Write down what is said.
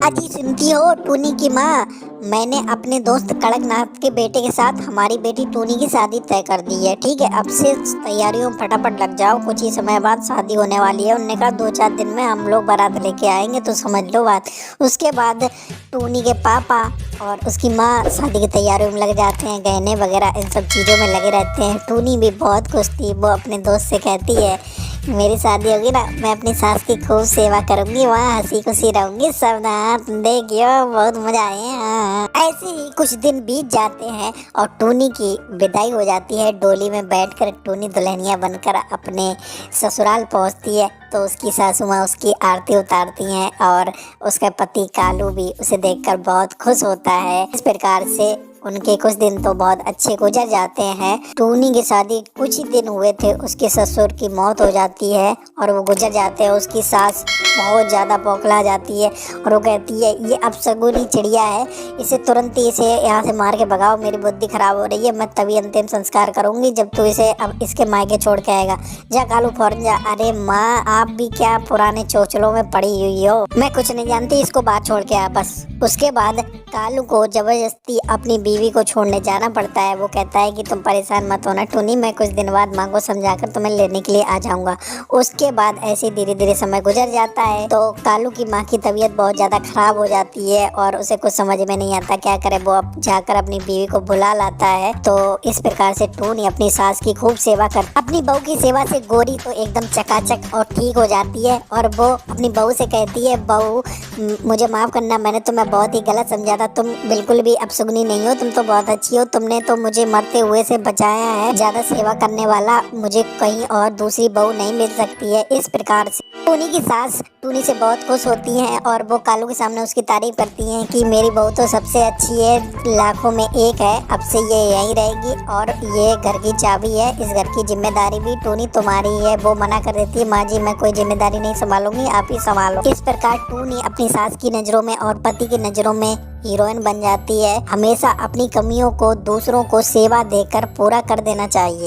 अजी सुनती हो टूनी की माँ। मैंने अपने दोस्त कड़कनाथ के बेटे के साथ हमारी बेटी टूनी की शादी तय कर दी है। ठीक है, अब से तैयारियों में फटाफट लग जाओ, कुछ ही समय बाद शादी होने वाली है। उन्होंने कहा 2-4 दिन में हम लोग बारात लेके आएंगे, तो समझ लो बात। उसके बाद टूनी के पापा और उसकी माँ शादी की तैयारियों में लग जाते हैं, गहने वगैरह इन सब चीज़ों में लगे रहते हैं। टूनी भी बहुत खुश थी, वो अपने दोस्त से कहती है मेरी शादी होगी ना, मैं अपनी सास की खूब सेवा करूंगी, वहाँ हंसी खुशी रहूंगी, सब ना तुम देखियो बहुत मजा आए। हाँ। ऐसे ही कुछ दिन बीत जाते हैं और टूनी की विदाई हो जाती है। डोली में बैठकर टूनी दुल्हनिया बनकर अपने ससुराल पहुंचती है, तो उसकी सासू माँ उसकी आरती उतारती हैं और उसका पति कालू भी उसे देखकर बहुत खुश होता है। इस प्रकार से उनके कुछ दिन तो बहुत अच्छे गुजर जाते हैं। टूनी की शादी कुछ ही दिन हुए थे, उसके ससुर की मौत हो जाती है और वो गुजर जाते हैं। उसकी सास बहुत ज़्यादा बौखला जाती है और वो कहती है ये अपशगुनी चिड़िया है, इसे तुरंत ही इसे यहाँ से मार के भगाओ, मेरी बुद्धि खराब हो रही है, मैं तभी अंतिम संस्कार करूँगी जब तू इसे अब इसके मायके छोड़ के आएगा। जा कालू फौरन जा। अरे माँ, आप भी क्या पुराने चोचलों में पड़ी हुई हो, मैं कुछ नहीं जानती, इसको बात छोड़ के आ बस। उसके बाद कालू को जबरदस्ती अपनी बीवी को छोड़ने जाना पड़ता है। वो कहता है कि तुम परेशान मत होना टूनी, मैं कुछ दिन बाद माँ को समझाकर तुम्हें लेने के लिए आ जाऊंगा। उसके बाद ऐसे धीरे धीरे समय गुजर जाता है, तो कालू की माँ की तबीयत बहुत ज्यादा खराब हो जाती है और उसे कुछ समझ में नहीं आता क्या करे। वो अब जाकर अपनी बीवी को बुला लाता है। तो इस प्रकार से टूनी अपनी सास की खूब सेवा कर अपनी बहू की सेवा से गोरी तो एकदम चकाचक और ठीक हो जाती है और वो अपनी बहू से कहती है बहू मुझे माफ करना, मैंने तुम्हें बहुत ही गलत समझा था, तुम बिल्कुल भी अपशगुनी नहीं हो, तुम तो बहुत अच्छी हो, तुमने तो मुझे मरते हुए से बचाया है, ज्यादा सेवा करने वाला मुझे कहीं और दूसरी बहू नहीं मिल सकती है। इस प्रकार से टूनी की सास टूनी से बहुत खुश होती हैं और वो कालू के सामने उसकी तारीफ करती हैं कि मेरी बहू तो सबसे अच्छी है, लाखों में एक है, अब से ये यहीं रहेगी और ये घर की चाबी है, इस घर की जिम्मेदारी भी टूनी तुम्हारी है। वो मना कर देती है माँ जी मैं कोई जिम्मेदारी नहीं संभालूंगी, आप ही संभालो। इस प्रकार टूनी अपनी सास की नजरों में और पति की नजरों में हीरोइन बन जाती है। हमेशा अपनी कमियों को दूसरों को सेवा देकर पूरा कर देना चाहिए।